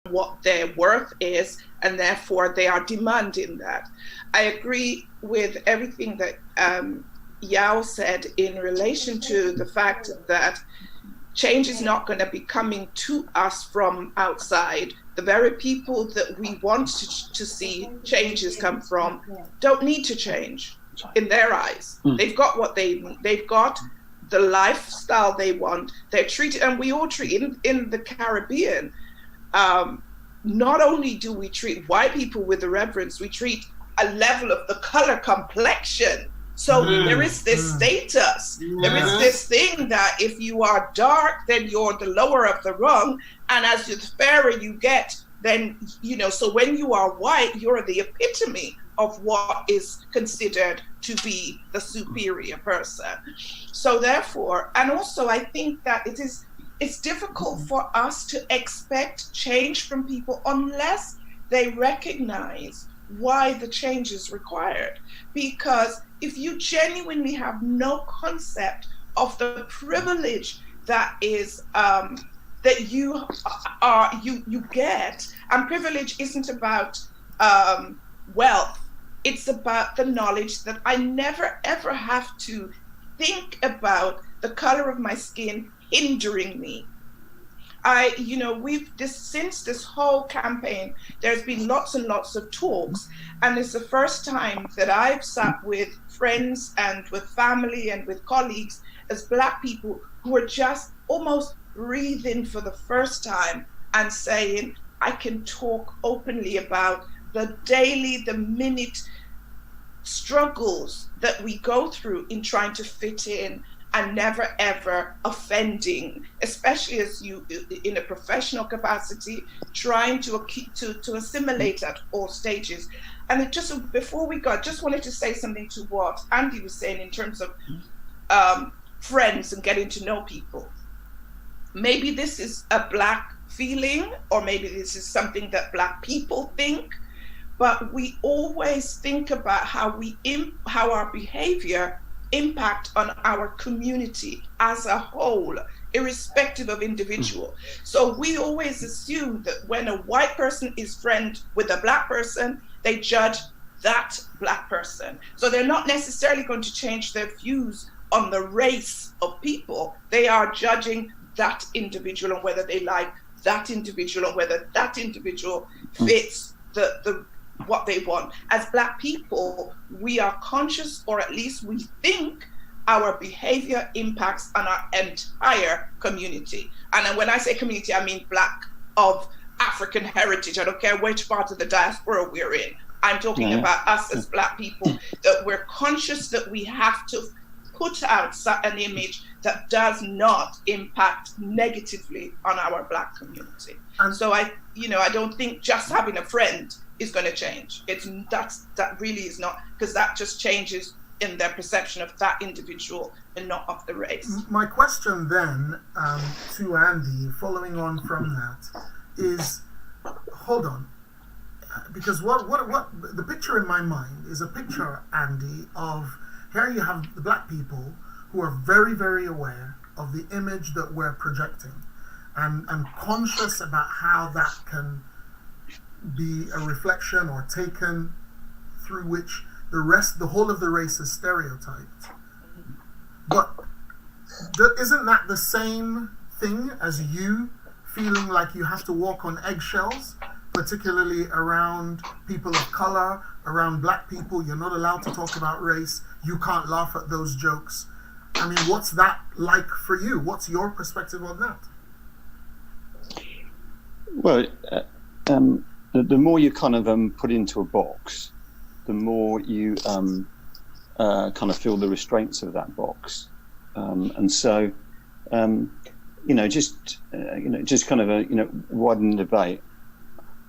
what their worth is, and therefore they are demanding that. I agree with everything that Yao said in relation to the fact that change is not going to be coming to us from outside. The very people that we want to see changes come from don't need to change in their eyes. They've got what they need. They've got the lifestyle they want. They're treated, and we all treat in the Caribbean. Not only do we treat white people with the reverence, we treat a level of the color complexion. So there is this status. There is this thing that if you are dark, then you're the lower of the rung. And as the fairer you get, then, so when you are white, you're the epitome of what is considered to be the superior person. So therefore, and also I think that it's difficult for us to expect change from people unless they recognize why the change is required. Because if you genuinely have no concept of the privilege that is that you get, and privilege isn't about wealth, it's about the knowledge that I never ever have to think about the color of my skin hindering me. Since this whole campaign, there's been lots and lots of talks, and it's the first time that I've sat with friends and with family and with colleagues as Black people who are just almost breathing for the first time and saying, I can talk openly about the daily, the minute struggles that we go through in trying to fit in and never ever offending, especially as you in a professional capacity, trying to assimilate at all stages. And it just, before we go, I just wanted to say something to what Andy was saying in terms of friends and getting to know people. Maybe this is a Black feeling, or maybe this is something that Black people think, but we always think about how our behavior impact on our community as a whole, irrespective of individual. So we always assume that when a white person is friend with a Black person, they judge that Black person. So they're not necessarily going to change their views on the race of people. They are judging that individual and whether they like that individual or whether that individual fits the what they want. As Black people, we are conscious, or at least we think our behavior impacts on our entire community. And when I say community, I mean Black of African heritage. I don't care which part of the diaspora we're in. I'm talking about us as Black people, that we're conscious that we have to put out an image that does not impact negatively on our Black community. And so I don't think just having a friend is going to change. That really is not, because that just changes in their perception of that individual and not of the race. My question then to Andy, following on from that, is, hold on, because what the picture in my mind is a picture, Andy, of here you have the Black people who are very, very aware of the image that we're projecting and conscious about how that can be a reflection or taken through which the whole of the race is stereotyped. But isn't that the same thing as you feeling like you have to walk on eggshells, particularly around people of color, around Black people? You're not allowed to talk about race. You can't laugh at those jokes. I mean, what's that like for you? What's your perspective on that? Well, the more you kind of put into a box, the more you kind of feel the restraints of that box, and so just kind of a widen the debate.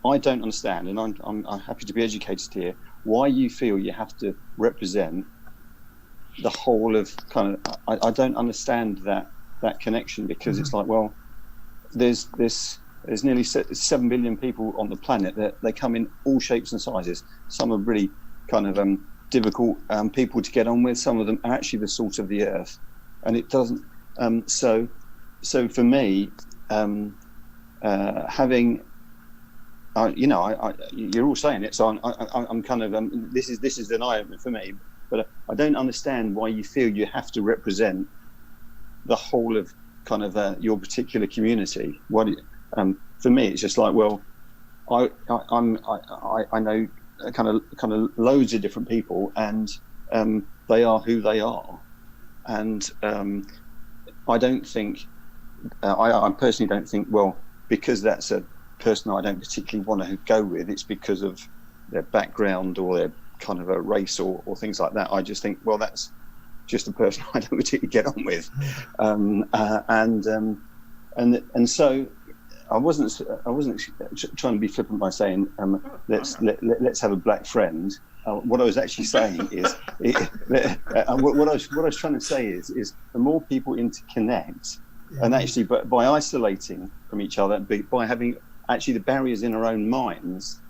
I don't understand, and I'm happy to be educated here, why you feel you have to represent the whole of kind of. I don't understand that connection, because it's like, well, there's nearly 7 billion people on the planet that they come in all shapes and sizes. Some are really kind of difficult people to get on with. Some of them are actually the salt of the earth, and it doesn't. So for me, having you're all saying it, so I'm kind of this is an eye opener for me. But I don't understand why you feel you have to represent the whole of kind of your particular community. For me, it's just like, well, I know kind of loads of different people, and they are who they are, and I don't think I personally don't think, well, because that's a person I don't particularly want to go with, it's because of their background or their kind of a race or things like that. I just think, well, that's just a person I don't particularly get on with, and so I wasn't trying to be flippant by saying let's have a black friend. What I was actually saying is, what I was trying to say is the more people interconnect, and actually, by isolating from each other, by having actually the barriers in our own minds.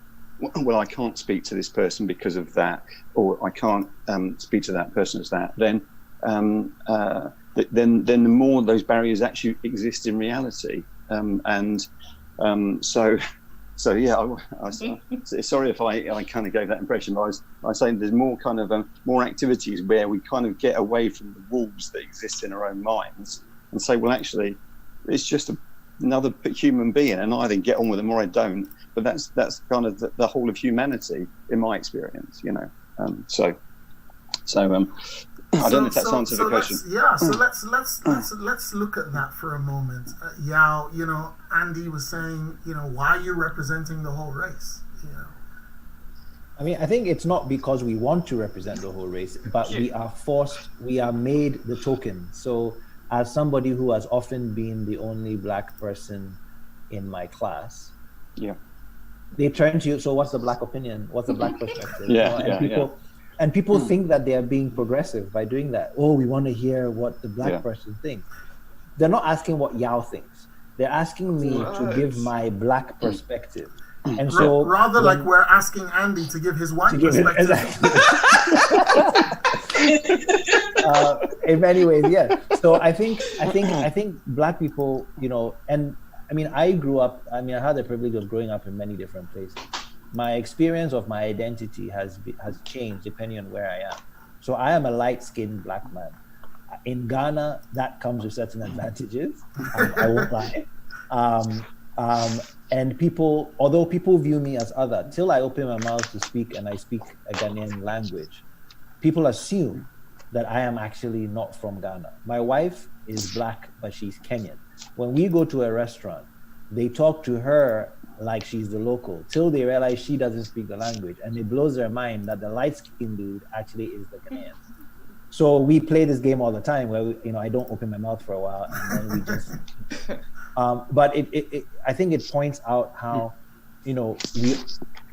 Well, I can't speak to this person because of that, or I can't speak to that person as that. Then the more those barriers actually exist in reality, So yeah, sorry if I kind of gave that impression, but I was saying there's more kind of more activities where we kind of get away from the walls that exist in our own minds and say, well, actually, it's just another human being, and I either get on with them or I don't. But that's kind of the whole of humanity in my experience, you know. I don't know if that's answered the question. Let's look at that for a moment. Yao, you know, Andy was saying, you know, why are you representing the whole race? You know, I mean, I think it's not because we want to represent the whole race, but we are made the token. So as somebody who has often been the only black person in my class, they turn to you, so what's the black opinion? What's the black perspective? And people think that they are being progressive by doing that. Oh, we want to hear what the black person thinks. They're not asking what Yao thinks. They're asking me to give my black perspective. And so rather like we're asking Andy to give his white perspective. In many ways, yeah. So I think black people, you know, and I mean, I had the privilege of growing up in many different places. My experience of my identity has changed depending on where I am. So I am a light-skinned black man. In Ghana, that comes with certain advantages. I won't lie. And people, although people view me as other, till I open my mouth to speak and I speak a Ghanaian language, people assume that I am actually not from Ghana. My wife is black, but she's Kenyan. When we go to a restaurant, they talk to her like she's the local, till they realize she doesn't speak the language, and it blows their mind that the light-skinned dude actually is the Ghanaian. So we play this game all the time where I don't open my mouth for a while, and then we just. But I think it points out how,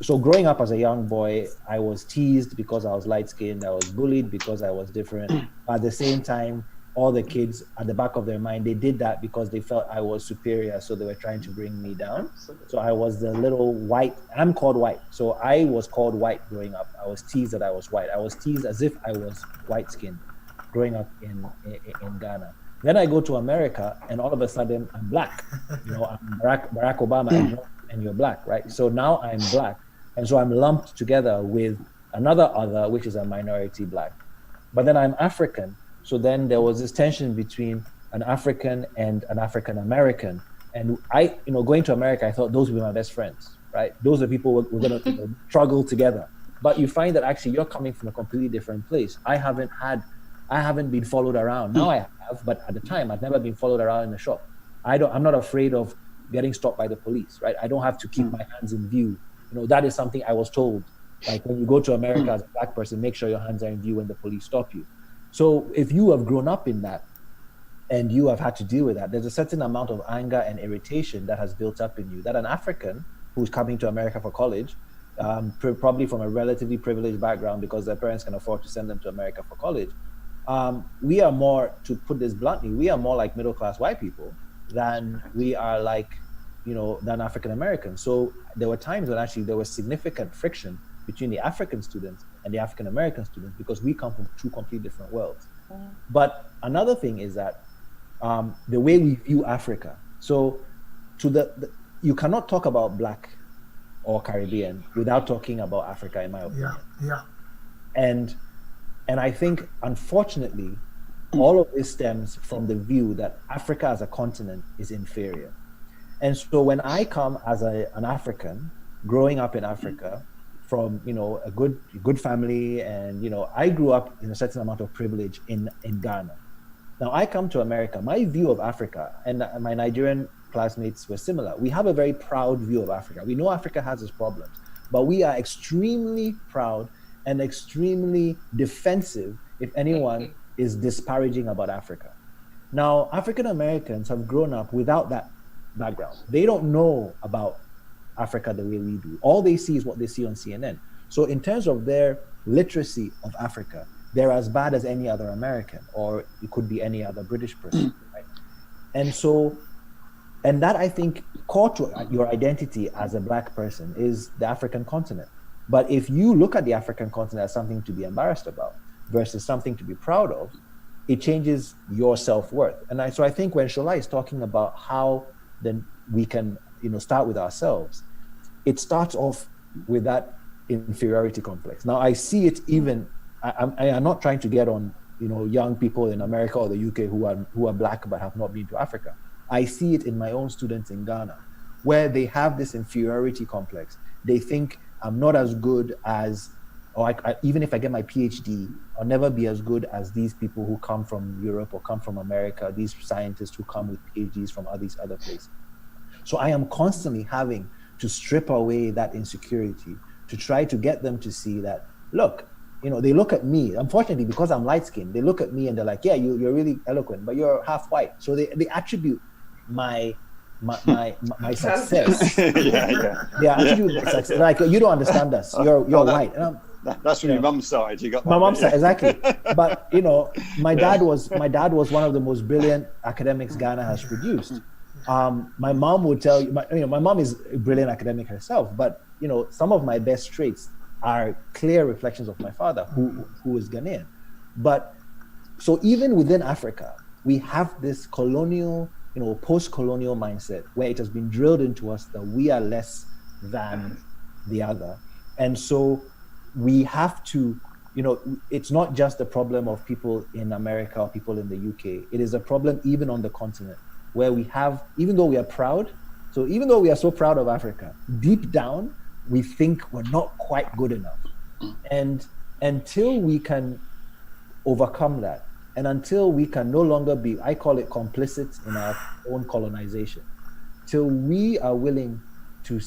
so growing up as a young boy, I was teased because I was light-skinned. I was bullied because I was different. But at the same time, all the kids at the back of their mind, they did that because they felt I was superior, so they were trying to bring me down. So I was the little white. I'm called white, so I was called white growing up. I was teased that I was white. I was teased as if I was white-skinned growing up in Ghana. Then I go to America, and all of a sudden I'm black. I'm Barack Obama, and you're black, right? So now I'm black, and so I'm lumped together with another other, which is a minority black. But then I'm African. So then there was this tension between an African and an African American. And I, going to America, I thought those would be my best friends, right? Those are people we're going to struggle together. But you find that actually you're coming from a completely different place. I haven't been followed around. Now I have, but at the time I've never been followed around in the shop. I'm not afraid of getting stopped by the police, right? I don't have to keep my hands in view. That is something I was told. Like when you go to America as a black person, make sure your hands are in view when the police stop you. So if you have grown up in that and you have had to deal with that, there's a certain amount of anger and irritation that has built up in you that an African who's coming to America for college, probably from a relatively privileged background because their parents can afford to send them to America for college, we are more, to put this bluntly, we are more like middle-class white people than we are like, than African Americans. So there were times when actually there was significant friction between the African students and the African American students because we come from two completely different worlds. But another thing is that the way we view Africa. So you cannot talk about black or Caribbean without talking about Africa, in my opinion. Yeah. And I think, unfortunately, all of this stems from the view that Africa as a continent is inferior. And so when I come as an African, growing up in Africa, from a good family, and I grew up in a certain amount of privilege in Ghana. Now I come to America, my view of Africa, and my Nigerian classmates were similar. We have a very proud view of Africa. We know Africa has its problems, but we are extremely proud and extremely defensive if anyone is disparaging about Africa. Now, African Americans have grown up without that background. They don't know about Africa the way we do. All they see is what they see on CNN. So in terms of their literacy of Africa, they're as bad as any other American, or it could be any other British person, right? And that, I think, core to your identity as a Black person is the African continent. But if you look at the African continent as something to be embarrassed about versus something to be proud of, it changes your self-worth. And so I think when Shola is talking about how then we can start with ourselves, it starts off with that inferiority complex. Now I see it even, I am not trying to get on young people in America or the UK who are Black but have not been to Africa. I see it in my own students in Ghana, where they have this inferiority complex. They think I'm not as good as, or even if I get my PhD, I'll never be as good as these people who come from Europe or come from America, these scientists who come with PhDs from all these other places. So I am constantly having to strip away that insecurity to try to get them to see that, look, they look at me, unfortunately, because I'm light-skinned, they look at me and they're like, yeah, you're really eloquent, but you're half white. So they attribute my success. They attribute my success. Like, you don't understand us. You're white. And that's from your mum's side. You got that, my mom's side, exactly. But my dad was one of the most brilliant academics Ghana has produced. My mom would tell you, my mom is a brilliant academic herself, but some of my best traits are clear reflections of my father, who is Ghanaian. But so even within Africa, we have this colonial, post-colonial mindset where it has been drilled into us that we are less than the other. And so we have to, it's not just a problem of people in America or people in the UK. It is a problem even on the continent, where we have, even though we are proud, so even though we are so proud of Africa, deep down, we think we're not quite good enough. And until we can overcome that, and until we can no longer be, I call it complicit in our own colonization, till we are willing to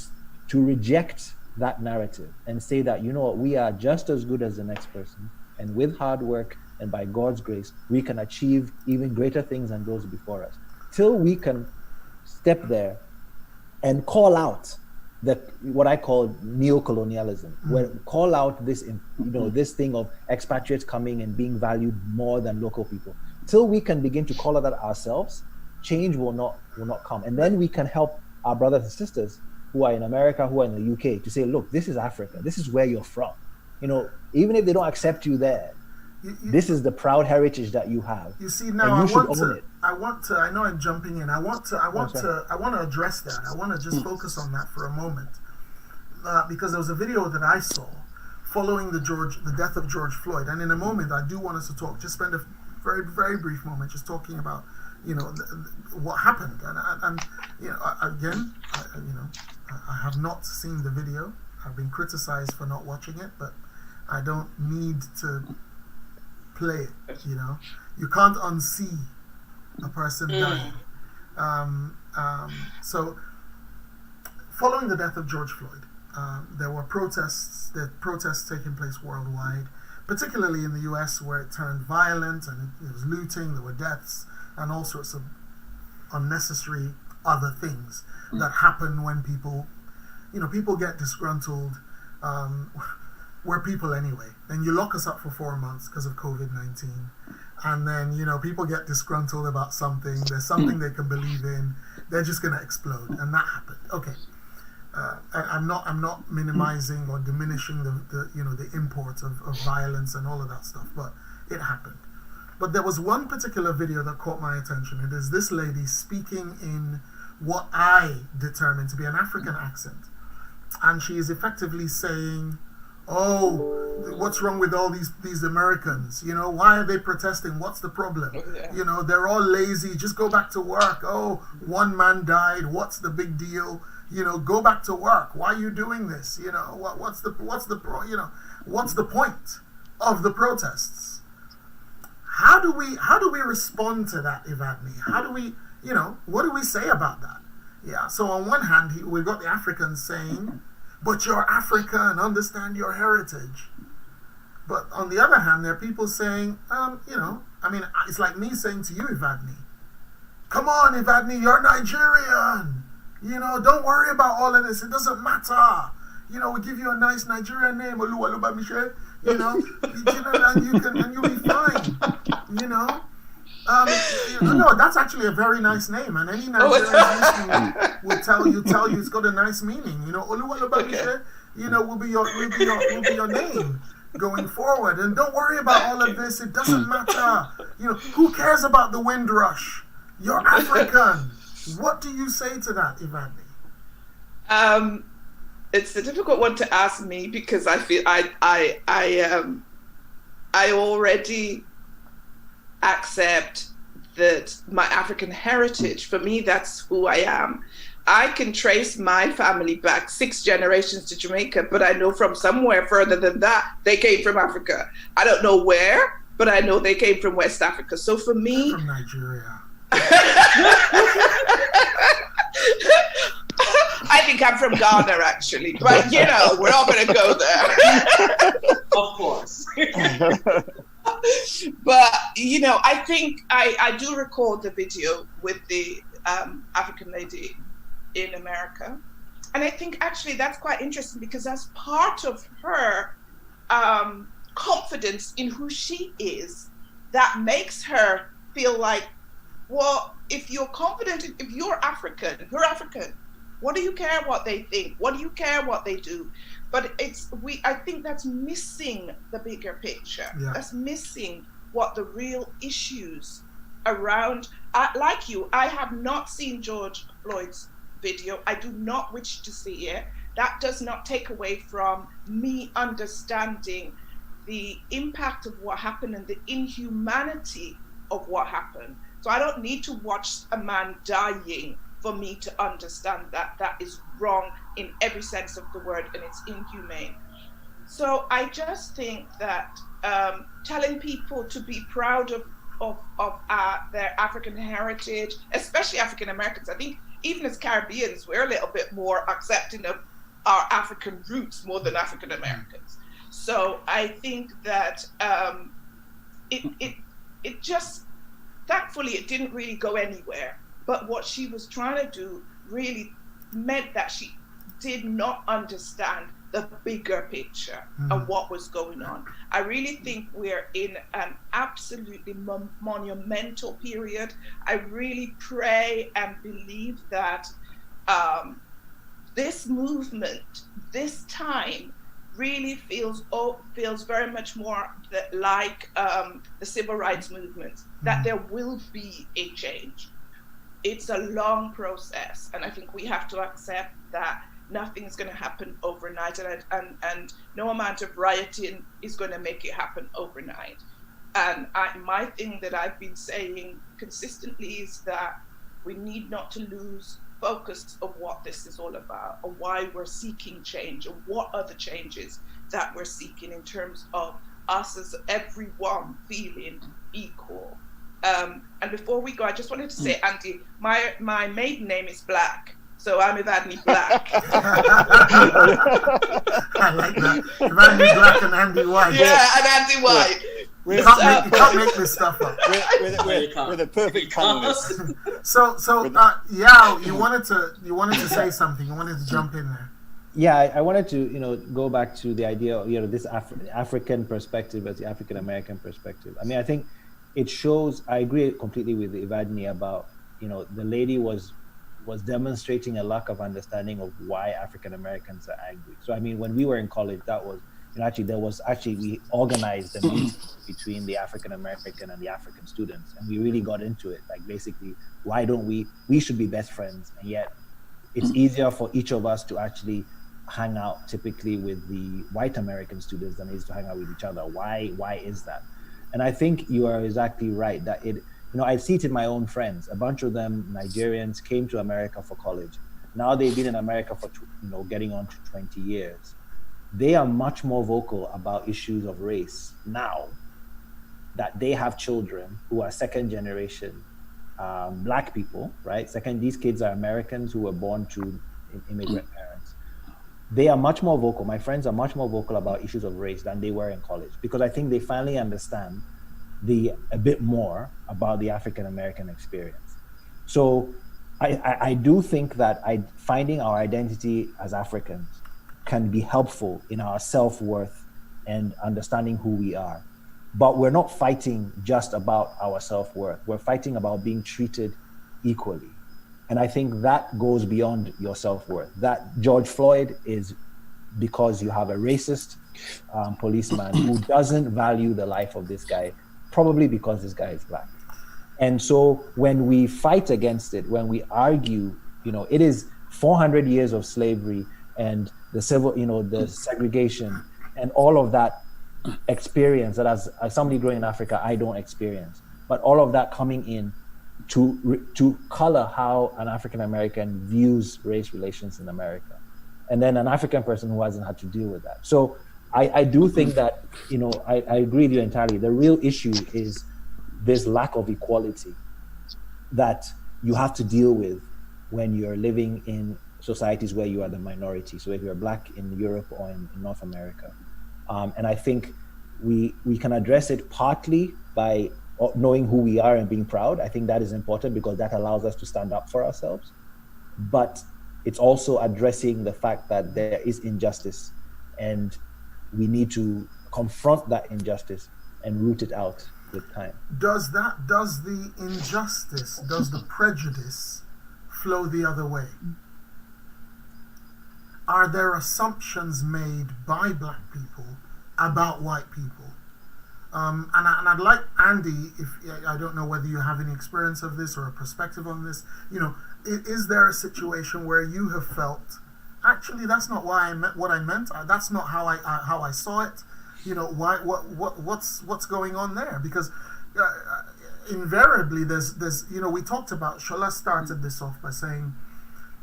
reject that narrative and say that, we are just as good as the next person, and with hard work and by God's grace, we can achieve even greater things than those before us. Till we can step there and call out what I call neo-colonialism, where call out this, this thing of expatriates coming and being valued more than local people. Till we can begin to call that ourselves, change will not come. And then we can help our brothers and sisters who are in America, who are in the UK, to say, look, this is Africa. This is where you're from. Even if they don't accept you there, this is the proud heritage that you have. You see, now I know I'm jumping in. I want to address that. I want to just focus on that for a moment, because there was a video that I saw following the death of George Floyd, and in a moment I do want us to spend a very, very brief moment just talking about what happened, and again, I have not seen the video. I've been criticized for not watching it, but I don't need to play it. You can't unsee a person dying. So following the death of George Floyd, there were protests taking place worldwide, particularly in the US, where it turned violent and it was looting, there were deaths and all sorts of unnecessary other things that happen when people get disgruntled. We're people anyway. Then you lock us up for 4 months because of COVID-19. And then, people get disgruntled about something. There's something they can believe in. They're just going to explode. And that happened. Okay. I'm not minimizing or diminishing the import of violence and all of that stuff, but it happened. But there was one particular video that caught my attention. It is this lady speaking in what I determine to be an African accent. and she is effectively saying, "Oh, what's wrong with all these Americans? You know, why are they protesting? What's the problem? Yeah. You know, they're all lazy. Just go back to work. Oh, one man died. What's the big deal? You know, go back to work. Why are you doing this? You know, what's the point of the protests?" How do we respond to that, Evadne? How do we, you know, what do we say about that? Yeah. So on one hand, we've got the Africans saying, "But you're African, understand your heritage." But on the other hand, there are people saying, you know, I mean, it's like me saying to you, Evadne, "Come on, Evadne, you're Nigerian. You know, don't worry about all of this. It doesn't matter. You know, we give you a nice Nigerian name, Oluwaluba Michelle, you know, and you'll be fine. You know." No, that's actually a very nice name, and any Nigerian listening will tell you it's got a nice meaning. You know, Oluwaluba Michelle, you know, will be your name going forward. And don't worry about all of this. It doesn't matter. You know, who cares about the Windrush? You're African. What do you say to that, Evadne? It's a difficult one to ask me because I feel I already accept that my African heritage, for me, that's who I am. I can trace my family back 6 generations to Jamaica, but I know from somewhere further than that, they came from Africa. I don't know where, but I know they came from West Africa. So for me... From Nigeria. I think I'm from Ghana, actually. But, you know, we're not going to go there. Of course. But, you know, I think I do recall the video with the African lady in America. And I think actually that's quite interesting because that's part of her confidence in who she is that makes her feel like, well, if you're confident, if you're African, what do you care what they think? What do you care what they do? But I think that's missing the bigger picture. Yeah. That's missing what the real issues around, like you, I have not seen George Floyd's video. I do not wish to see it. That does not take away from me understanding the impact of what happened and the inhumanity of what happened. So I don't need to watch a man dying for me to understand that that is wrong in every sense of the word and it's inhumane. So I just think that telling people to be proud of their African heritage, especially African Americans, I think even as Caribbeans, we're a little bit more accepting of our African roots more than African Americans. So I think that it just, thankfully, it didn't really go anywhere. But what she was trying to do really meant that she did not understand the bigger picture of what was going on. I really think we're in an absolutely monumental period. I really pray and believe that this movement, this time, really feels very much more like the civil rights movement, that there will be a change. It's a long process, and I think we have to accept that nothing's going to happen overnight, and no amount of rioting is going to make it happen overnight. And my thing that I've been saying consistently is that we need not to lose focus of what this is all about, or why we're seeking change, or what are the changes that we're seeking in terms of us as everyone feeling equal. And before we go, I just wanted to say, Andy, my maiden name is Black, so I'm Evadne Black. I like that. Evadne Black and Andy White. Yeah, and Andy White. You can't make this stuff up. We're the perfect panelists. So, Yao, you wanted to say something. You wanted to jump in there. Yeah, I wanted to, go back to the idea of, this African perspective as the African American perspective. I mean, I think it shows. I agree completely with Evadne about, the lady was demonstrating a lack of understanding of why African Americans are angry. So, I mean, when we were in college, that was, we organized a meeting between the African American and the African students, and we really got into it. Like, basically, why don't we should be best friends, and yet it's easier for each of us to actually hang out typically with the white American students than they used to hang out with each other. Why is that? And I think you are exactly right that I see it in my own friends. A bunch of them, Nigerians, came to America for college. Now they've been in America for getting on to 20 years. They are much more vocal about issues of race now that they have children who are second generation Black people, right? These kids are Americans who were born to immigrant parents. They are much more vocal. My friends are much more vocal about issues of race than they were in college, because I think they finally understand a bit more about the African American experience. So I do think that finding our identity as Africans can be helpful in our self-worth and understanding who we are. But we're not fighting just about our self-worth. We're fighting about being treated equally. And I think that goes beyond your self-worth. That George Floyd is because you have a racist policeman who doesn't value the life of this guy, probably because this guy is Black. And so when we fight against it, when we argue, it is 400 years of slavery and the the segregation and all of that experience that as somebody growing in Africa, I don't experience. But all of that coming in to color how an African American views race relations in America, and then an African person who hasn't had to deal with that. So I do think that I agree with you entirely. The real issue is this lack of equality that you have to deal with when you're living in societies where you are the minority. So if you're Black in Europe or in North America, and I think we can address it partly by knowing who we are and being proud. I think that is important because that allows us to stand up for ourselves. But it's also addressing the fact that there is injustice and we need to confront that injustice and root it out with time. Does the injustice, does the prejudice flow the other way? Are there assumptions made by Black people about white people? And I'd like Andy, if I don't know whether you have any experience of this or a perspective on this. Is there a situation where you have felt, actually, that's not what I meant. That's not how I saw it. What's going on there? Because invariably, there's we talked about. Shola started this off by saying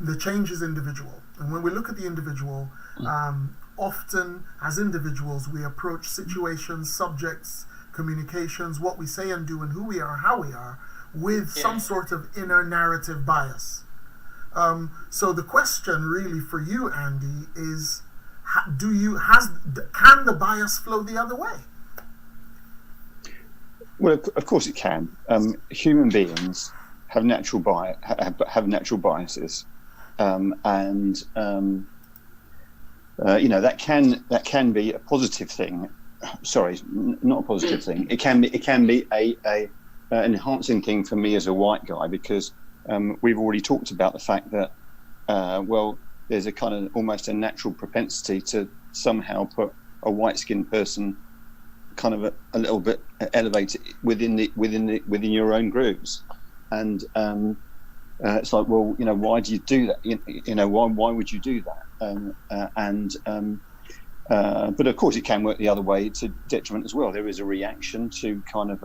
the change is individual, and when we look at the individual, often as individuals we approach situations, subjects, communications, what we say and do, and who we are, how we are, with some sort of inner narrative bias. So the question really for you, Andy, is: can the bias flow the other way? Well, of course it can. Human beings have natural biases, and that can be a positive thing. Sorry, not a positive thing. It can be a enhancing thing for me as a white guy, because we've already talked about the fact that there's a kind of almost a natural propensity to somehow put a white-skinned person kind of a little bit elevated within your own groups, and it's like, well, why do you do that? Why would you do that? But of course, it can work the other way to detriment as well. There is a reaction to kind of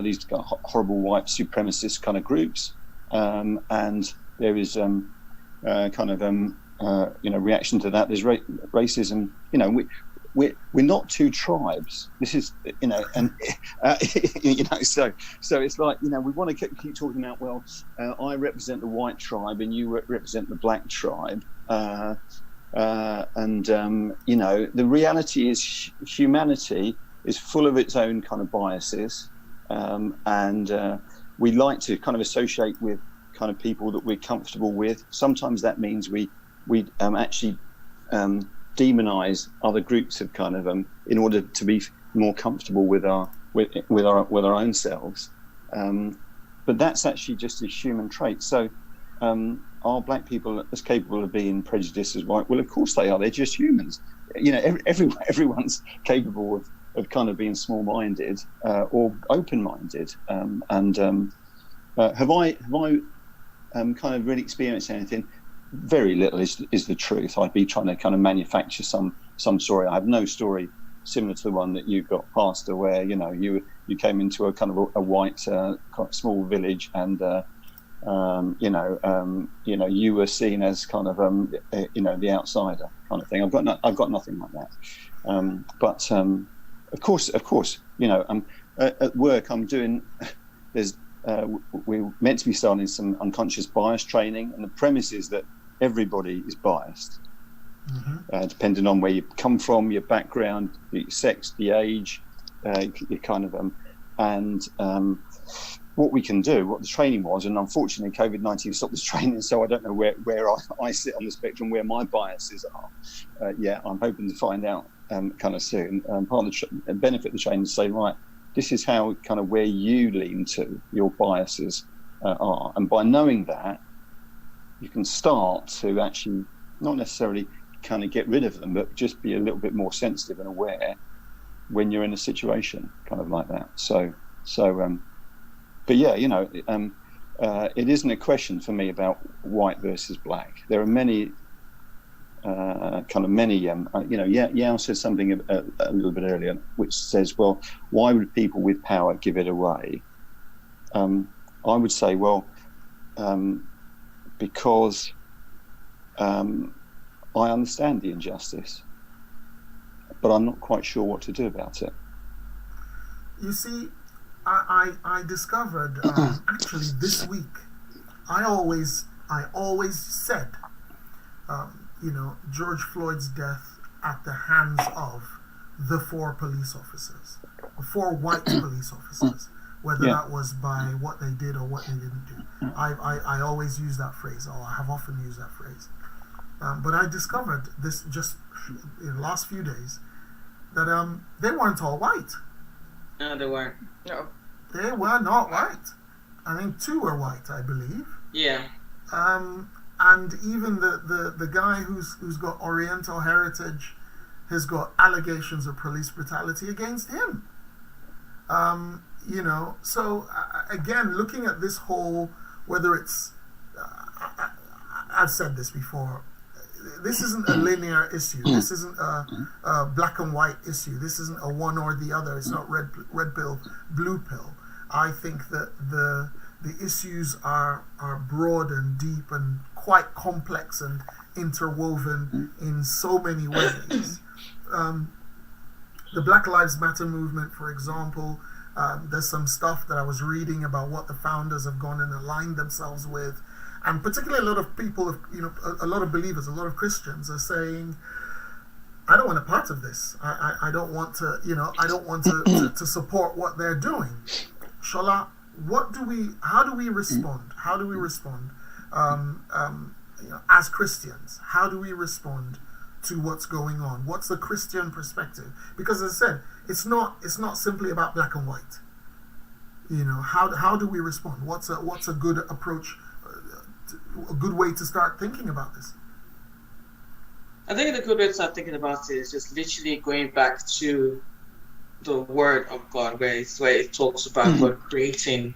these horrible white supremacist kind of groups, and there is reaction to that. There's racism. We're not two tribes. This is so it's like we want to keep talking about, well, I represent the white tribe and you represent the Black tribe, and the reality is humanity is full of its own kind of biases, and we like to kind of associate with kind of people that we're comfortable with. Sometimes that means we actually demonize other groups of kind of in order to be more comfortable with our own selves, but that's actually just a human trait. So are Black people as capable of being prejudiced as white? Well, of course they are. They're just humans. Everyone's capable of kind of being small-minded or open-minded. Have I kind of really experienced anything? very little is the truth. I'd be trying to kind of manufacture some story. I have no story similar to the one that you got, Pastor, where you came into a kind of a white small village, and you were seen as kind of the outsider kind of thing. I've got nothing like that. But of course, at work I'm doing. We're meant to be starting some unconscious bias training, and the premise is that everybody is biased, depending on where you come from, your background, your sex, the age, your kind of what we can do, what the training was, and unfortunately COVID-19 stopped this training, so I don't know where I sit on the spectrum, where my biases are. I'm hoping to find out kind of soon. Part of the benefit of the training is to say, right, this is how kind of where you lean to, your biases are, and by knowing that, you can start to actually not necessarily kind of get rid of them, but just be a little bit more sensitive and aware when you're in a situation kind of like that. But yeah, it isn't a question for me about white versus black. There are many Yao said something a little bit earlier, which says, well, why would people with power give it away? I would say, well, because I understand the injustice, but I'm not quite sure what to do about it. You see, I discovered actually this week. I always said, George Floyd's death at the hands of the 4 police officers, the 4 white police officers, whether that was by what they did or what they didn't do. I always use that phrase, or I have often used that phrase. But I discovered this just in the last few days, that they weren't all white. No, they weren't. No. They were not white. I think 2 were white, I believe. Yeah. And even the guy who's got Oriental heritage has got allegations of police brutality against him. So again, looking at this whole, whether it's, I've said this before, this isn't a linear issue. This isn't a black and white issue. This isn't a one or the other. It's not red pill, blue pill. I think that the issues are broad and deep and quite complex and interwoven in so many ways. The Black Lives Matter movement, for example, there's some stuff that I was reading about what the founders have gone and aligned themselves with, and particularly a lot of people, a lot of believers, a lot of Christians are saying, I don't want a part of this. I don't want to, I don't want to support what they're doing. Shola, how do we respond? How do we respond as Christians? How do we respond to what's going on? What's the Christian perspective? Because as I said, it's not simply about black and white. How do we respond? What's a good approach, a good way to start thinking about this? I think the good way to start thinking about it is just literally going back to the Word of God, where it talks about God creating.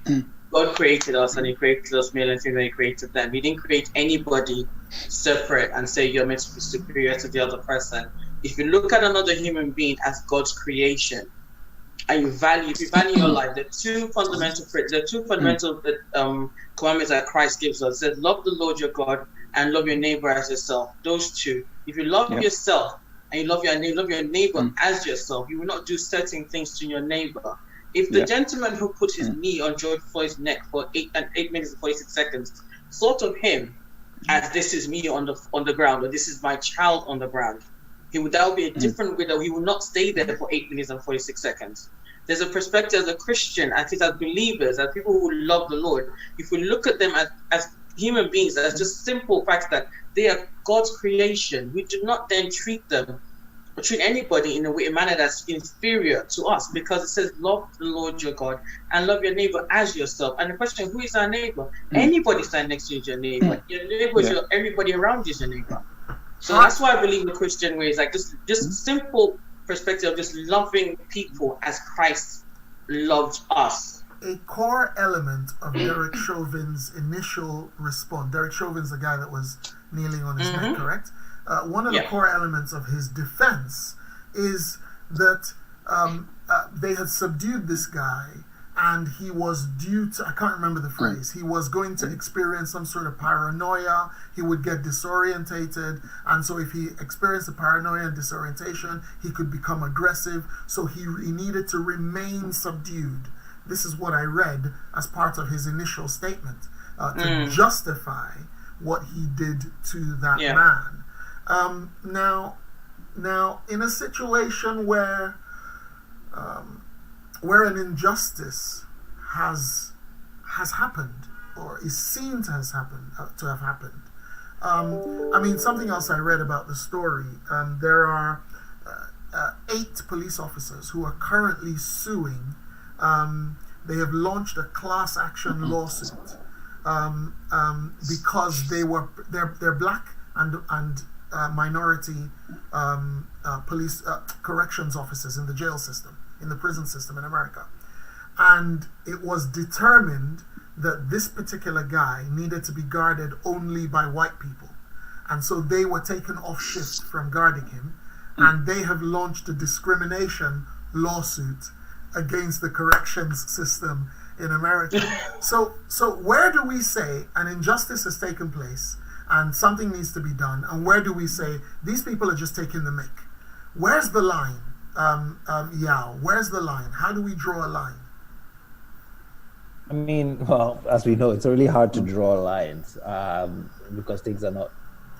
God created us, and He created us male and female. He created them. He didn't create anybody separate and say you're meant to be superior to the other person. If you look at another human being as God's creation, and if you value your life, the two fundamental commandments that Christ gives us says, love the Lord your God and love your neighbor as yourself. Those two. If you love yourself and you love your neighbor as yourself, you will not do certain things to your neighbor. If the gentleman who put his knee on George Floyd's neck for 8 minutes and 46 seconds thought of him as this is me on the ground, or this is my child on the ground, that would be a different widow. He will not stay there for 8 minutes and 46 seconds. There's a perspective as a Christian, as believers, as people who love the Lord. If we look at them as human beings, as just simple facts that they are God's creation, we do not then treat them or treat anybody in a manner that's inferior to us, because it says love the Lord your God and love your neighbor as yourself. And the question, who is our neighbor? Anybody standing next to you is your neighbor. Your neighbor is everybody around you is your neighbor. So that's why I believe the Christian way is like just simple perspective of just loving people as Christ loved us. A core element of Derek Chauvin's initial response. Derek Chauvin's the guy that was kneeling on his neck, correct? One of the core elements of his defense is that they had subdued this guy, and he was due to, I can't remember the phrase, he was going to experience some sort of paranoia, he would get disorientated, and so if he experienced the paranoia and disorientation, he could become aggressive, so he needed to remain subdued. This is what I read as part of his initial statement, to justify what he did to that man. Now, in a situation where an injustice has happened or is seen to have happened. I mean, something else I read about the story. There are 8 police officers who are currently suing. They have launched a class action lawsuit because they're black and minority police corrections officers in the jail system, in the prison system in America. And it was determined that this particular guy needed to be guarded only by white people. And so they were taken off shift from guarding him, and they have launched a discrimination lawsuit against the corrections system in America. So where do we say an injustice has taken place and something needs to be done, and where do we say these people are just taking the mick? Where's the line? Yao, where's the line? How do we draw a line? I mean, well, as we know, it's really hard to draw lines because things are not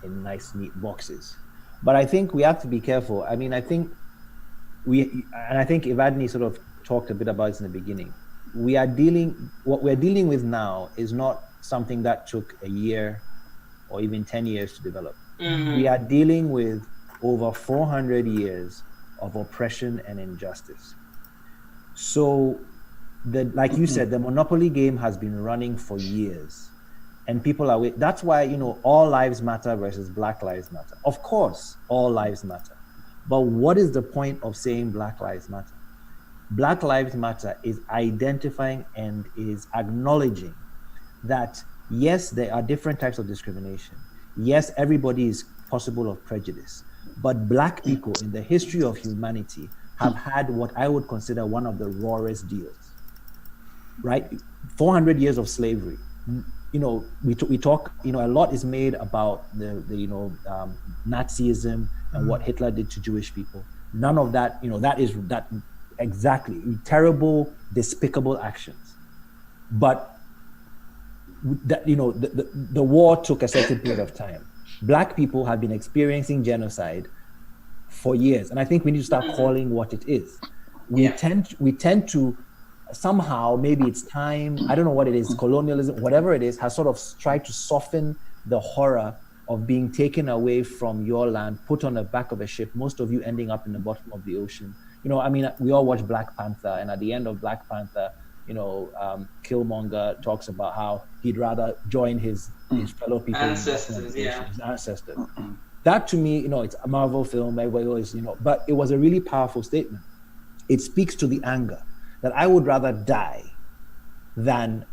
in nice, neat boxes. But I think we have to be careful. I mean, I think Evadne sort of talked a bit about it in the beginning. What we're dealing with now is not something that took a year or even 10 years to develop. We are dealing with over 400 years of oppression and injustice. So, like you said, the monopoly game has been running for years, and people are. That's why, all lives matter versus Black Lives Matter. Of course, all lives matter, but what is the point of saying Black Lives Matter? Black Lives Matter is identifying and is acknowledging that yes, there are different types of discrimination. Yes, everybody is possible of prejudice, but Black people in the history of humanity have had what I would consider one of the rawest deals. Right, 400 years of slavery. We talk. A lot is made about the Nazism and what Hitler did to Jewish people. None of that. That exactly terrible, despicable actions. But that the war took a certain period of time. Black people have been experiencing genocide for years, and I think we need to start calling what it is. We tend to. Somehow, maybe it's time, I don't know what it is, colonialism, whatever it is, has sort of tried to soften the horror of being taken away from your land, put on the back of a ship, most of you ending up in the bottom of the ocean. We all watch Black Panther, and at the end of Black Panther, Killmonger talks about how he'd rather join his fellow people. Ancestors, his ancestors. That to me, it's a Marvel film, everybody always, but it was a really powerful statement. It speaks to the anger that I would rather die than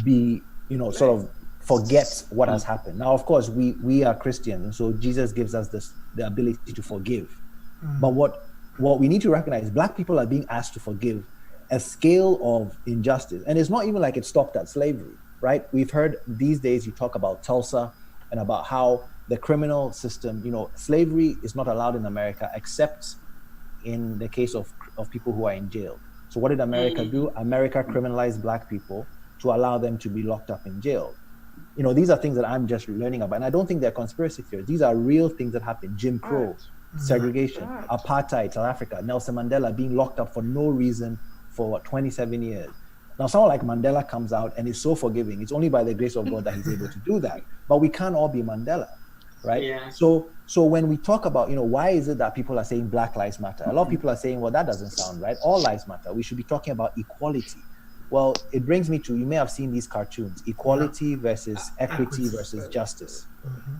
be, sort of forget what has happened. Now, of course, we are Christians, and so Jesus gives us the ability to forgive. But what we need to recognize, Black people are being asked to forgive a scale of injustice. And it's not even like it stopped at slavery, right? We've heard these days, you talk about Tulsa and about how the criminal system, slavery is not allowed in America except in the case of people who are in jail. So what did America do? America criminalized Black people to allow them to be locked up in jail. These are things that I'm just learning about. And I don't think they're conspiracy theories. These are real things that happen. Jim Crow, segregation, apartheid, South Africa, Nelson Mandela being locked up for no reason for 27 years. Now, someone like Mandela comes out and is so forgiving. It's only by the grace of God that he's able to do that. But we can't all be Mandela, right? Yeah. So when we talk about, why is it that people are saying Black Lives Matter? A lot of people are saying, well, that doesn't sound right. All lives matter. We should be talking about equality. Well, it brings me to, you may have seen these cartoons, equality versus equity versus justice.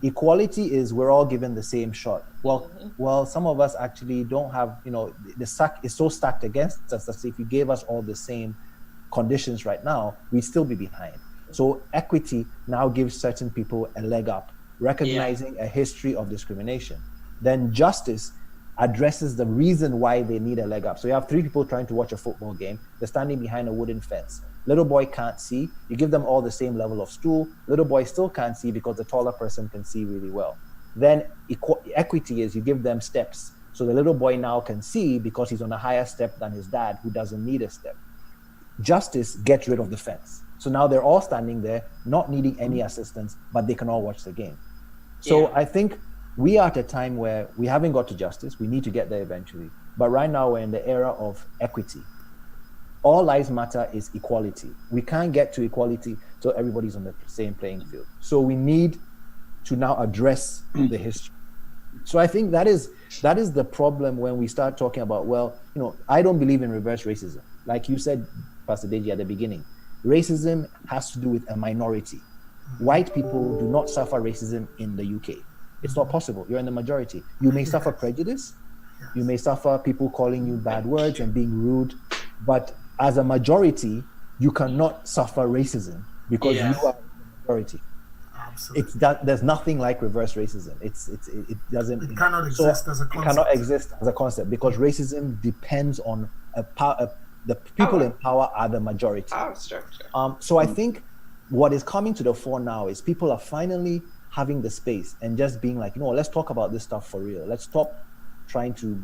Equality is we're all given the same shot. Well, some of us actually don't have, the sack is so stacked against us that if you gave us all the same conditions right now, we'd still be behind. So equity now gives certain people a leg up recognizing a history of discrimination. Then justice addresses the reason why they need a leg up. So you have 3 people trying to watch a football game. They're standing behind a wooden fence. Little boy can't see. You give them all the same level of stool. Little boy still can't see because the taller person can see really well. Then equity is you give them steps. So the little boy now can see because he's on a higher step than his dad, who doesn't need a step. Justice gets rid of the fence. So now they're all standing there, not needing any assistance, but they can all watch the game. So I think we are at a time where we haven't got to justice. We need to get there eventually. But right now we're in the era of equity. All lives matter is equality. We can't get to equality till everybody's on the same playing field. So we need to now address the history. So I think that is the problem when we start talking about, well, I don't believe in reverse racism. Like you said, Pastor Deji, at the beginning, racism has to do with a minority. White people do not suffer racism in the UK. It's not possible. You're in the majority. You may suffer prejudice. You may suffer people calling you bad words and being rude. But as a majority, you cannot suffer racism because you are the majority. Absolutely. There's nothing like reverse racism. It doesn't. It cannot exist as a concept. It cannot exist as a concept because racism depends on the people in power are the majority. Power structure. So I think what is coming to the fore now is people are finally having the space and just being like, let's talk about this stuff for real. Let's stop trying to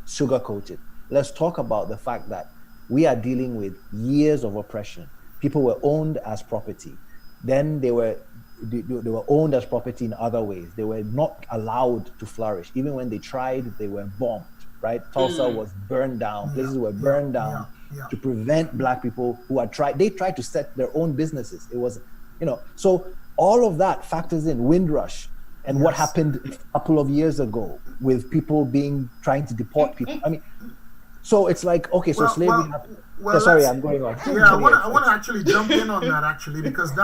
sugarcoat it. Let's talk about the fact that we are dealing with years of oppression. People were owned as property. Then they were owned as property in other ways. They were not allowed to flourish. Even when they tried, they were bombed, right? Tulsa was burned down. Places were burned down to prevent Black people who tried to set their own businesses. It was, so all of that factors in Windrush and what happened a couple of years ago with people trying to deport people. I mean, so it's like, okay, so slavery happened. Sorry, I'm going on. Yeah, I want to actually jump in on that actually, because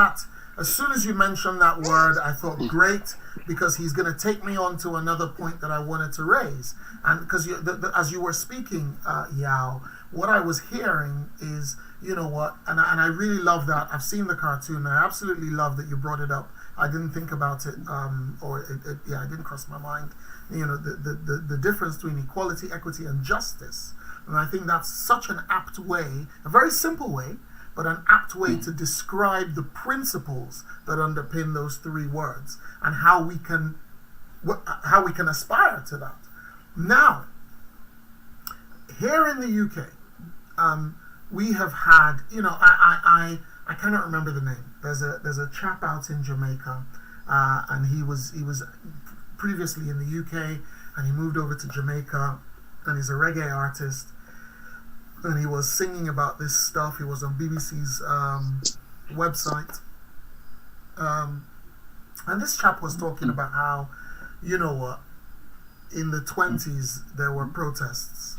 as soon as you mentioned that word, I thought, great, because he's going to take me on to another point that I wanted to raise. And because as you were speaking, Yao, what I was hearing is, and I really love that. I've seen the cartoon. I absolutely love that you brought it up. I didn't think about it, it didn't cross my mind. The difference between equality, equity, and justice. And I think that's such an apt way, a very simple way, but an apt way to describe the principles that underpin those 3 words and how we can aspire to that. Now, here in the UK, we have had, I cannot remember the name. There's a chap out in Jamaica, and he was previously in the UK, and he moved over to Jamaica, and he's a reggae artist. And he was singing about this stuff. He was on BBC's website. And this chap was talking about how, in the 20s, there were protests.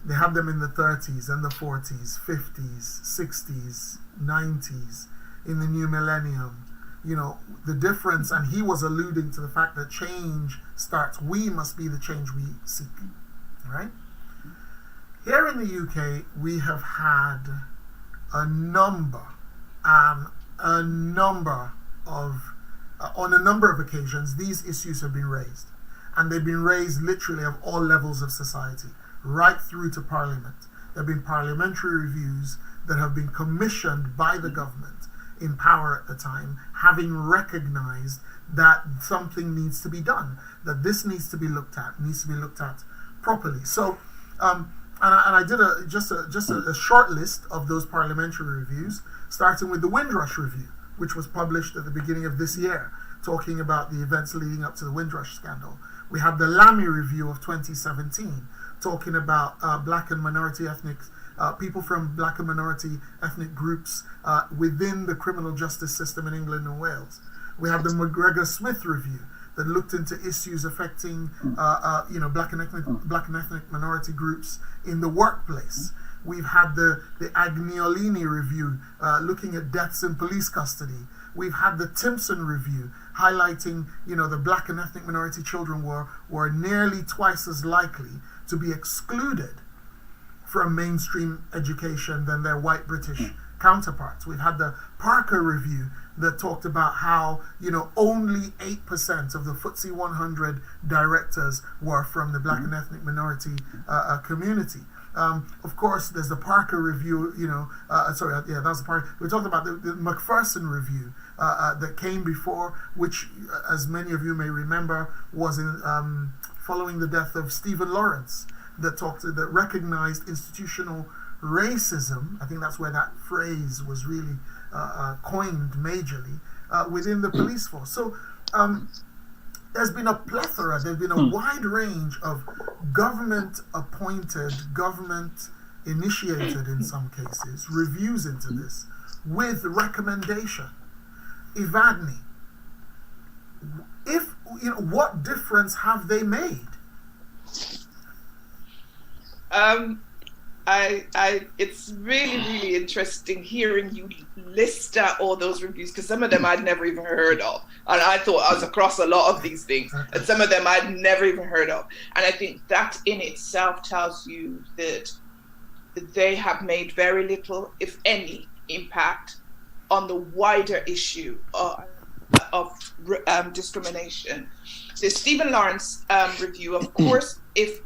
They had them in the 30s and the 40s, 50s, 60s, 90s, in the new millennium. The difference, and he was alluding to the fact that change starts, we must be the change we seek, right? Here in the UK, we have had a number of, on a number of occasions, these issues have been raised. And they've been raised literally of all levels of society, right through to Parliament. There have been parliamentary reviews that have been commissioned by the government in power at the time, having recognized that something needs to be done, that this needs to be looked at properly. So, and I did just a short list of those parliamentary reviews, starting with the Windrush Review, which was published at the beginning of this year, talking about the events leading up to the Windrush scandal. We had the Lamy Review of 2017, talking about black and minority ethnic people from black and minority ethnic groups within the criminal justice system in England and Wales. We had the McGregor-Smith Review that looked into issues affecting black and ethnic minority groups in the workplace. We've had the Agnolini Review looking at deaths in police custody. We've had the Timpson Review highlighting, the black and ethnic minority children were nearly twice as likely to be excluded from mainstream education than their white British counterparts. We've had the Parker Review that talked about how, only 8% of the FTSE 100 directors were from the black and ethnic minority community. Of course, there's the Parker Review, that was the Parker. We talked about the Macpherson Review that came before, which, as many of you may remember, was in following the death of Stephen Lawrence, that recognized institutional racism. I think that's where that phrase was really coined majorly within the police force. So there's been a plethora, there's been a wide range of government-appointed, government-initiated in some cases, reviews into this with recommendation. Evadne, what difference have they made? It's really, really interesting hearing you list out all those reviews, because some of them I'd never even heard of. And I thought I was across a lot of these things, and some of them I'd never even heard of. And I think that in itself tells you that they have made very little, if any, impact on the wider issue of discrimination. The Stephen Lawrence review, of course, if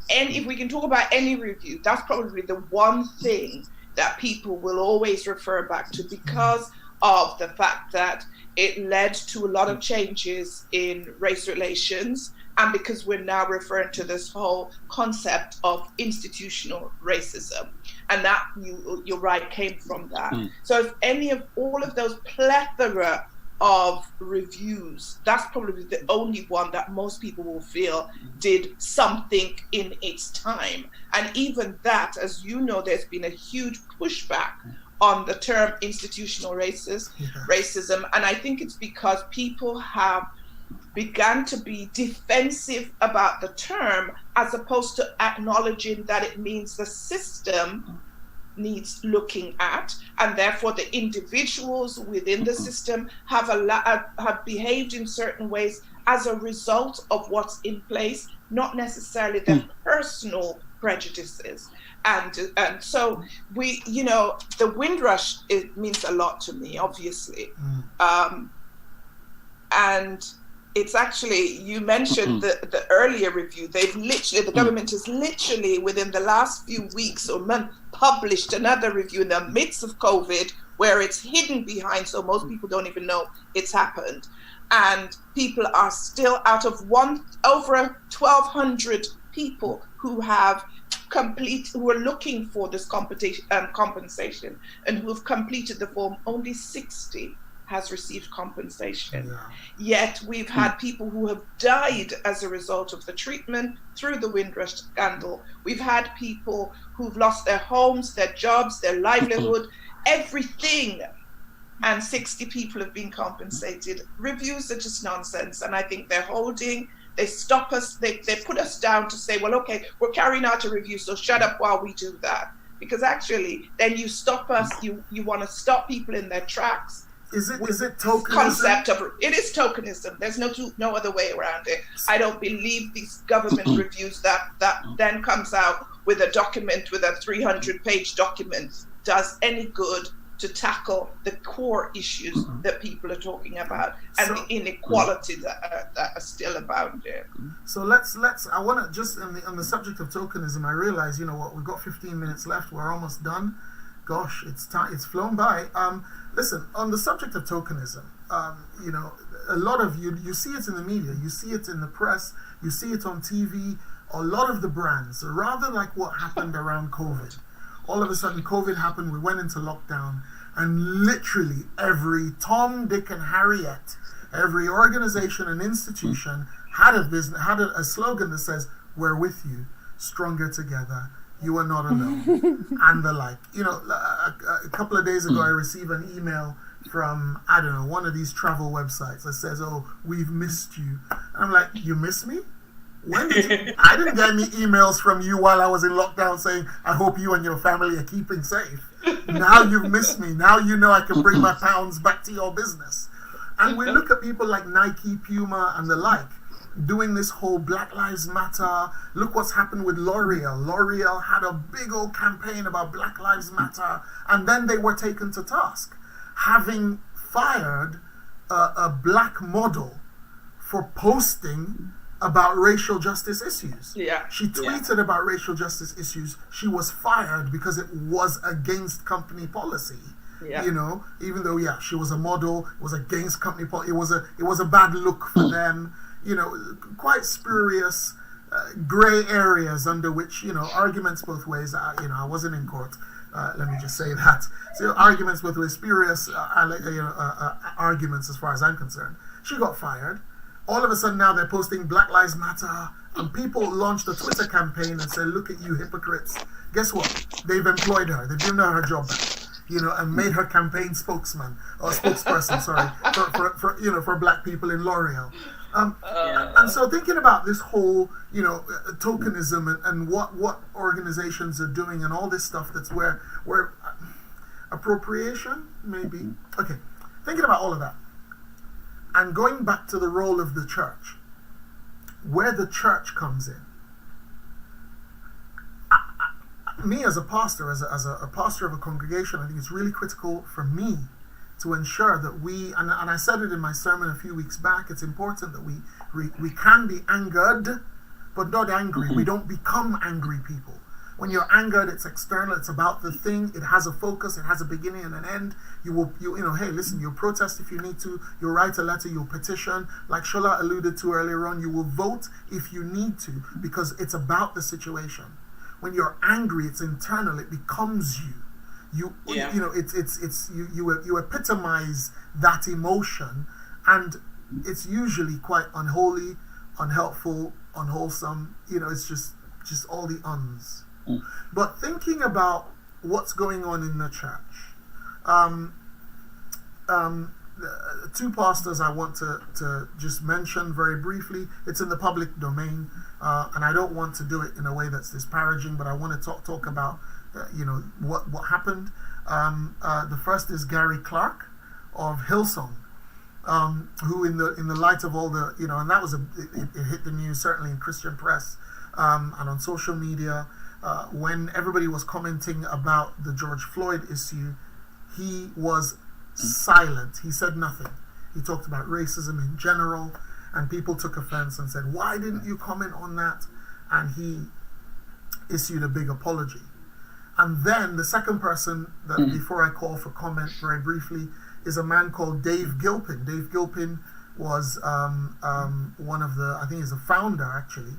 we can talk about any review, that's probably the one thing that people will always refer back to, because of the fact that it led to a lot of changes in race relations, and because we're now referring to this whole concept of institutional racism. And that, you're right, came from that. So if any of all of those plethora of reviews, that's probably the only one that most people will feel did something in its time. And even that, as you know, there's been a huge pushback on the term institutional racism. And I think it's because people have began to be defensive about the term, as opposed to acknowledging that it means the system needs looking at, and therefore the individuals within the system have behaved in certain ways as a result of what's in place, not necessarily their personal prejudices. And so we, the Windrush, it means a lot to me, obviously. And it's actually, you mentioned the earlier review, the government has literally within the last few weeks or month published another review in the midst of COVID, where it's hidden behind, so most people don't even know it's happened. And people are still out of over 1,200 people who have who are looking for this compensation and who have completed the form. Only 60 has received compensation. Yet we've had people who have died as a result of the treatment through the Windrush scandal. We've had people who've lost their homes, their jobs, their livelihood, everything. And 60 people have been compensated. Reviews are just nonsense. And I think they stop us, they put us down to say, well, okay, we're carrying out a review, so shut up while we do that. Because actually, then you stop us, you want to stop people in their tracks. Is it tokenism? It is tokenism. There's no other way around it. I don't believe these government reviews that then comes out with a document, with a 300-page document, does any good to tackle the core issues that people are talking about, and the inequality that are still abounding. So I want to just on the subject of tokenism, I realize, we've got 15 minutes left. We're almost done. Gosh, it's flown by. Listen, on the subject of tokenism, a lot of you see it in the media, you see it in the press, you see it on TV. A lot of the brands, rather like what happened around COVID. All of a sudden, COVID happened, we went into lockdown, and literally every Tom, Dick, and Harriet, every organization and institution had a slogan that says, "We're with you, stronger together. You are not alone," and the like. A couple of days ago, I received an email from, I don't know, one of these travel websites that says, "Oh, we've missed you." And I'm like, "You miss me? When I didn't get any emails from you while I was in lockdown saying, I hope you and your family are keeping safe. Now you've missed me. Now you know I can bring my pounds back to your business." And we look at people like Nike, Puma, and the like. doing this whole Black Lives Matter. Look what's happened with L'Oreal. L'Oreal had a big old campaign about Black Lives Matter, and then they were taken to task, having fired a black model for posting about racial justice issues. Yeah. She tweeted about racial justice issues. She was fired because it was against company policy. Yeah. You know, even though she was a model, it was against company policy. It was a bad look for them. You know, quite spurious gray areas under which, you know, arguments both ways. You know, I wasn't in court. Let me just say that. So arguments both ways, spurious arguments as far as I'm concerned. She got fired. All of a sudden now they're posting Black Lives Matter, and people launched a Twitter campaign and said, look at you hypocrites. Guess what? They've employed her. They've given her job back, you know, and made her campaign spokesman or spokesperson, sorry, for you know, for black people in L'Oreal. And so thinking about this whole, you know, tokenism and what organizations are doing and all this stuff that's where appropriation, maybe. Okay, thinking about all of that. And going back to the role of the church, where the church comes in. Me as a pastor, as a pastor of a congregation, I think it's really critical for me to ensure that we, and I said it in my sermon a few weeks back, it's important that we can be angered, but not angry. We don't become angry people. When you're angered, it's external, it's about the thing, it has a focus, it has a beginning and an end. You know, hey, listen, you'll protest if you need to, you'll write a letter, you'll petition, like Shola alluded to earlier on, you will vote if you need to, because it's about the situation. When you're angry, it's internal, it becomes you. You know, it's you epitomize that emotion, and it's usually quite unholy, unhelpful, unwholesome. You know, it's just all the uns. But thinking about what's going on in the church, two pastors I want to just mention very briefly. It's in the public domain, and I don't want to do it in a way that's disparaging, but I want to talk about you know, what happened. The first is Gary Clark of Hillsong, who in the light of all the, you know, and that was it hit the news certainly in Christian press and on social media. When everybody was commenting about the George Floyd issue, he was silent. He said nothing. He talked about racism in general, and people took offense and said, why didn't you comment on that? And he issued a big apology. And then the second person that before I call for comment very briefly is a man called Dave Gilpin. Dave Gilpin was one of the, I think he's a founder actually,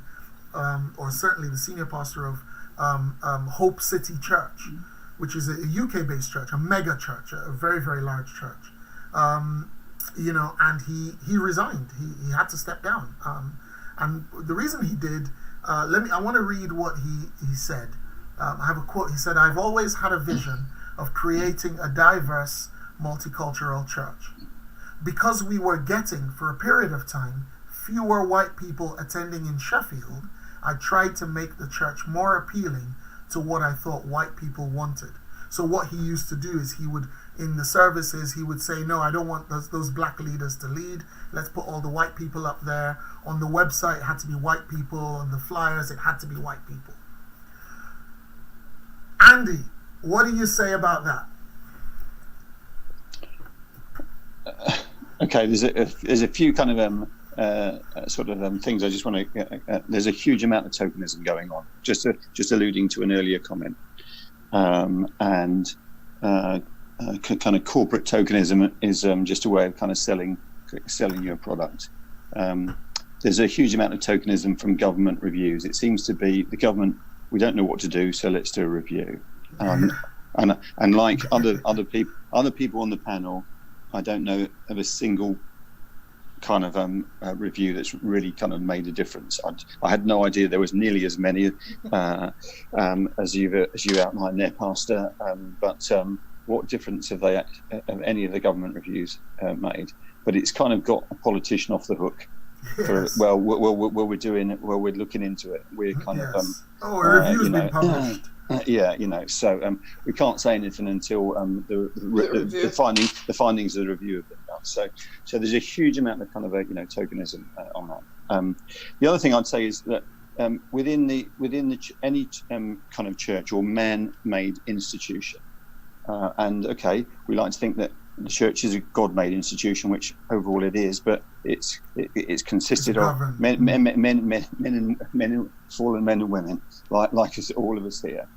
or certainly the senior pastor of Hope City Church, which is a UK-based church, a mega church, a very, very large church. You know, and he resigned. He had to step down. And the reason he did, I want to read what he said. I have a quote. He said, "I've always had a vision of creating a diverse, multicultural church. Because we were getting, for a period of time, fewer white people attending in Sheffield, I tried to make the church more appealing to what I thought white people wanted." So what he used to do is he would, in the services, he would say, no, I don't want those black leaders to lead. Let's put all the white people up there. On the website, it had to be white people. On the flyers, it had to be white people. Andy, what do you say about that? Okay, there's a few kind of things I just want to. There's a huge amount of tokenism going on. Just alluding to an earlier comment, and kind of corporate tokenism is just a way of kind of selling your product. There's a huge amount of tokenism from government reviews. It seems to be the government. We don't know what to do, so let's do a review. And like other people on the panel, I don't know of a single kind of review that's really kind of made a difference. I had no idea there was nearly as many as you outlined there, Pastor. But what difference have any of the government reviews made? But it's kind of got a politician off the hook. Yes. We're looking into it. We're kind of a review's been published. So we can't say anything until the findings of the review have been done. So there's a huge amount of kind of tokenism on that. The other thing I'd say is that within any kind of church or man-made institution, and okay, we like to think that the church is a God-made institution, which overall it is, but it's consisted of men, fallen men and women, like us, all of us here.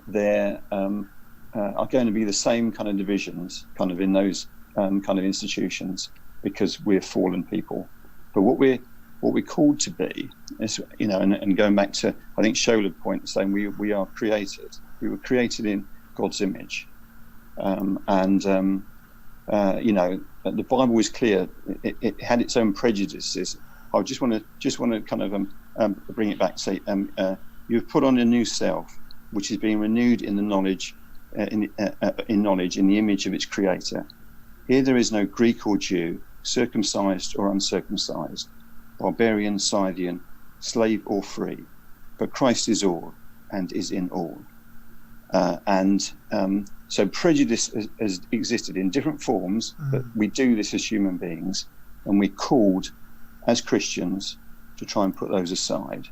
There are going to be the same kind of divisions, kind of in those kind of institutions, because we're fallen people. But what we're called to be is, and going back to, I think, Shola's point, saying we are created. We were created in God's image, the Bible is clear. It had its own prejudices. I just want to kind of bring it back. Say, you've put on a new self, which is being renewed in the knowledge, in the image of its creator. Here there is no Greek or Jew, circumcised or uncircumcised, barbarian, Scythian, slave or free, but Christ is all and is in all. So prejudice has existed in different forms, but we do this as human beings, and we're called as Christians to try and put those aside.